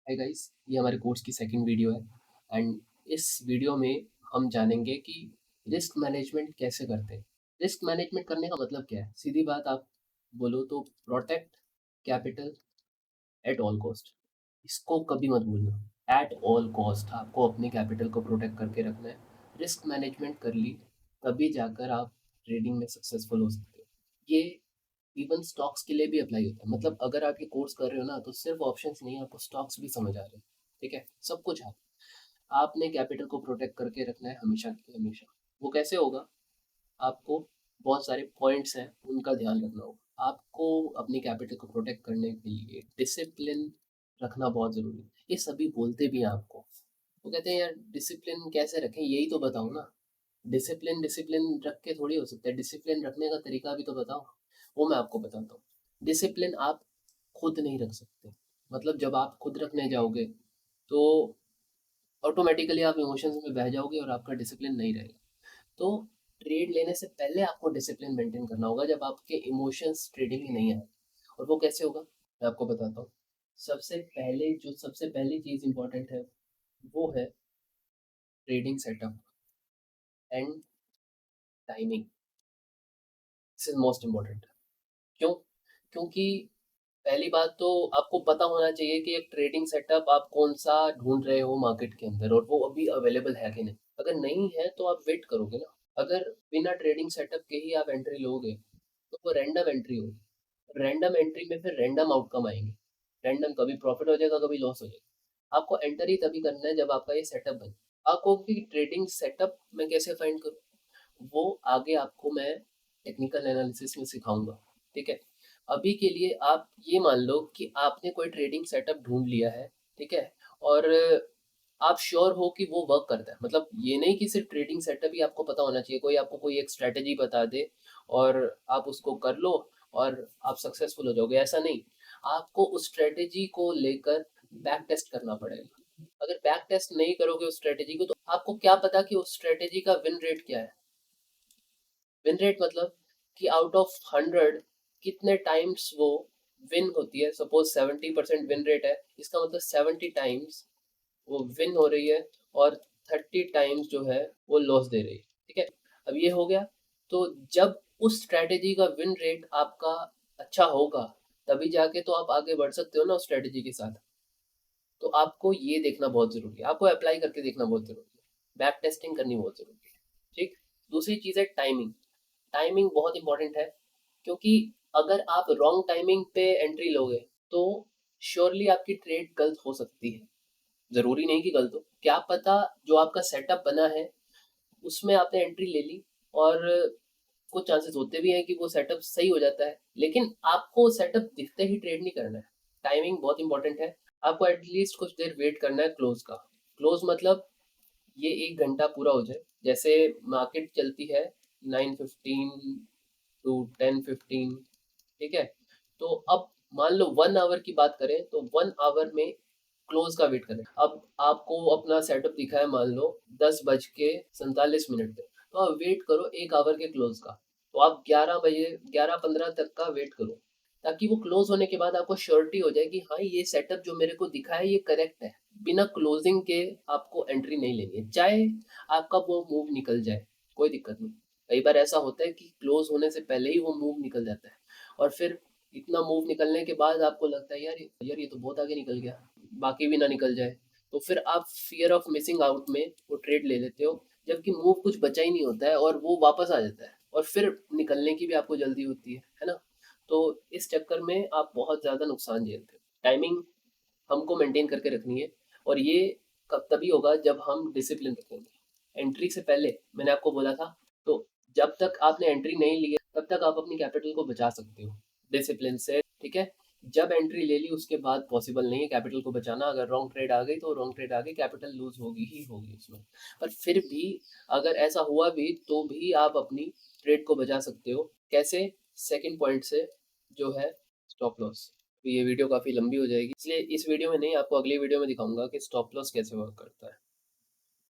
Hi guys, ये हमारे course की सेकंड वीडियो है एंड इस वीडियो में हम जानेंगे कि रिस्क मैनेजमेंट कैसे करते हैं। रिस्क मैनेजमेंट करने का मतलब क्या है? सीधी बात आप बोलो तो protect capital at all cost. इसको कभी मत भूलना, एट ऑल कॉस्ट आपको अपने कैपिटल को प्रोटेक्ट करके रखना है। रिस्क मैनेजमेंट कर ली तभी जाकर आप ट्रेडिंग में सक्सेसफुल हो सकते हो। ये इवन स्टॉक्स के लिए भी अप्लाई होता है। मतलब अगर आप ये कोर्स कर रहे हो ना, तो सिर्फ ऑप्शंस नहीं, आपको स्टॉक्स भी समझ आ रहे हैं। ठीक है, सब कुछ आपने कैपिटल को प्रोटेक्ट करके रखना है हमेशा के हमेशा। वो कैसे होगा? आपको बहुत सारे पॉइंट्स हैं, उनका ध्यान रखना होगा। आपको अपनी कैपिटल को प्रोटेक्ट करने के लिए डिसिप्लिन रखना बहुत ज़रूरी है। ये सभी बोलते भी हैं आपको। वो कहते हैं यार डिसिप्लिन कैसे रखें, यही तो बताओ ना। डिसिप्लिन डिसिप्लिन रख के थोड़ी हो सकता है, डिसिप्लिन रखने का तरीका भी तो बताओ। वो मैं आपको बताता हूँ। डिसिप्लिन आप खुद नहीं रख सकते। मतलब जब आप खुद रखने जाओगे तो ऑटोमेटिकली आप इमोशंस में बह जाओगे और आपका डिसिप्लिन नहीं रहेगा। तो ट्रेड लेने से पहले आपको डिसिप्लिन मेंटेन करना होगा जब आपके इमोशंस ट्रेडिंग में नहीं आए। और वो कैसे होगा, मैं आपको बताता हूँ। सबसे पहली चीज़ इंपॉर्टेंट है, वो है trading setup and timing. This is most important. क्यों? क्योंकि पहली बात तो आपको पता होना चाहिए कि एक ट्रेडिंग सेटअप आप कौन सा ढूंढ रहे हो मार्केट के अंदर, और वो अभी अवेलेबल है कि नहीं। अगर नहीं है तो आप वेट करोगे ना। अगर बिना ट्रेडिंग सेटअप के ही आप एंट्री लोगे तो वो रैंडम एंट्री होगी। रैंडम एंट्री में फिर रैंडम आउटकम आएंगे। रैंडम, कभी प्रॉफिट हो जाएगा, कभी लॉस हो जाएगा। आपको एंटर ही तभी करना है जब आपका ये सेटअप बने। आपको कि ट्रेडिंग सेटअप मैं कैसे फाइंड करूँ, वो आगे आपको मैं टेक्निकल एनालिसिस में सिखाऊंगा। ठीक है, अभी के लिए आप ये मान लो कि आपने कोई ट्रेडिंग सेटअप ढूंढ लिया है। ठीक है, और आप श्योर हो कि वो वर्क करता है। मतलब ये नहीं कि सिर्फ ट्रेडिंग सेटअप ही आपको पता होना चाहिए, कोई आपको कोई एक स्ट्रेटेजी बता दे और आप उसको कर लो और आप सक्सेसफुल हो जाओगे, ऐसा नहीं। आपको उस स्ट्रेटेजी को लेकर बैक टेस्ट करना पड़ेगा। अगर बैक टेस्ट नहीं करोगे उस स्ट्रेटेजी को, तो आपको क्या पता कि उस स्ट्रेटेजी का विन रेट क्या है। विन रेट मतलब कि आउट ऑफ 100 कितने टाइम्स वो विन होती है। सपोज 70% विन रेट है, इसका मतलब 70 टाइम्स वो विन हो रही है और 30 टाइम्स जो है वो लॉस दे रही है। ठीक है, अब ये हो गया। तो जब उस स्ट्रेटेजी का विन रेट आपका अच्छा होगा, तभी जाके तो आप आगे बढ़ सकते हो ना उस स्ट्रेटेजी के साथ। तो आपको ये देखना बहुत जरूरी है, आपको अप्लाई करके देखना बहुत जरूरी है, बैक टेस्टिंग करनी बहुत जरूरी है। ठीक। दूसरी चीज़ है टाइमिंग। टाइमिंग बहुत इंपॉर्टेंट है, क्योंकि अगर आप रॉन्ग टाइमिंग पे एंट्री लोगे तो श्योरली आपकी ट्रेड गलत हो सकती है। ज़रूरी नहीं कि गलत हो, क्या पता जो आपका सेटअप बना है उसमें आपने एंट्री ले ली, और कुछ चांसेस होते भी हैं कि वो सेटअप सही हो जाता है, लेकिन आपको सेटअप दिखते ही ट्रेड नहीं करना है। टाइमिंग बहुत इंपॉर्टेंट है। आपको एटलीस्ट कुछ देर वेट करना है क्लोज का। क्लोज मतलब ये 1 घंटा पूरा हो जाए। जैसे मार्केट चलती है 9:15 टू 10:15। ठीक है, तो अब मान लो 1 आवर की बात करें तो 1 आवर में क्लोज का वेट करें। अब आपको अपना सेटअप दिखा है मान लो 10:47 पे, तो आप वेट करो 1 आवर के क्लोज का। तो आप 11 बजे 11:15 तक का वेट करो, ताकि वो क्लोज होने के बाद आपको श्योरिटी हो जाए कि हाँ ये सेटअप जो मेरे को दिखा है ये करेक्ट है। बिना क्लोजिंग के आपको एंट्री नहीं लेनी है, चाहे आपका वो मूव निकल जाए, कोई दिक्कत नहीं। कई बार ऐसा होता है कि क्लोज होने से पहले ही वो मूव निकल जाता है, और फिर इतना मूव निकलने के बाद आपको लगता है यार यार ये तो बहुत आगे निकल गया, बाकी भी ना निकल जाए। तो फिर आप फियर ऑफ मिसिंग आउट में वो ट्रेड ले लेते हो, जबकि मूव कुछ बचा ही नहीं होता है और वो वापस आ जाता है, और फिर निकलने की भी आपको जल्दी होती है ना। तो इस चक्कर में आप बहुत ज़्यादा नुकसान झेलते हो। टाइमिंग हमको मेंटेन करके रखनी है, और ये कब तभी होगा जब हम डिसिप्लिन रखेंगे। एंट्री से पहले मैंने आपको बोला था, तो जब तक आपने एंट्री नहीं ली है तब तक आप अपनी कैपिटल को बचा सकते हो डिसिप्लिन से। ठीक है, जब एंट्री ले ली उसके बाद पॉसिबल नहीं है कैपिटल को बचाना। अगर रॉन्ग ट्रेड आ गई तो रॉन्ग ट्रेड आ गई, कैपिटल लूज होगी ही होगी उसमें। पर फिर भी अगर ऐसा हुआ भी तो भी आप अपनी ट्रेड को बचा सकते हो। कैसे? सेकंड पॉइंट से, जो है स्टॉप लॉस। तो ये वीडियो काफ़ी लंबी हो जाएगी, इसलिए इस वीडियो में नहीं, आपको अगली वीडियो में दिखाऊंगा कि स्टॉप लॉस कैसे वर्क करता है।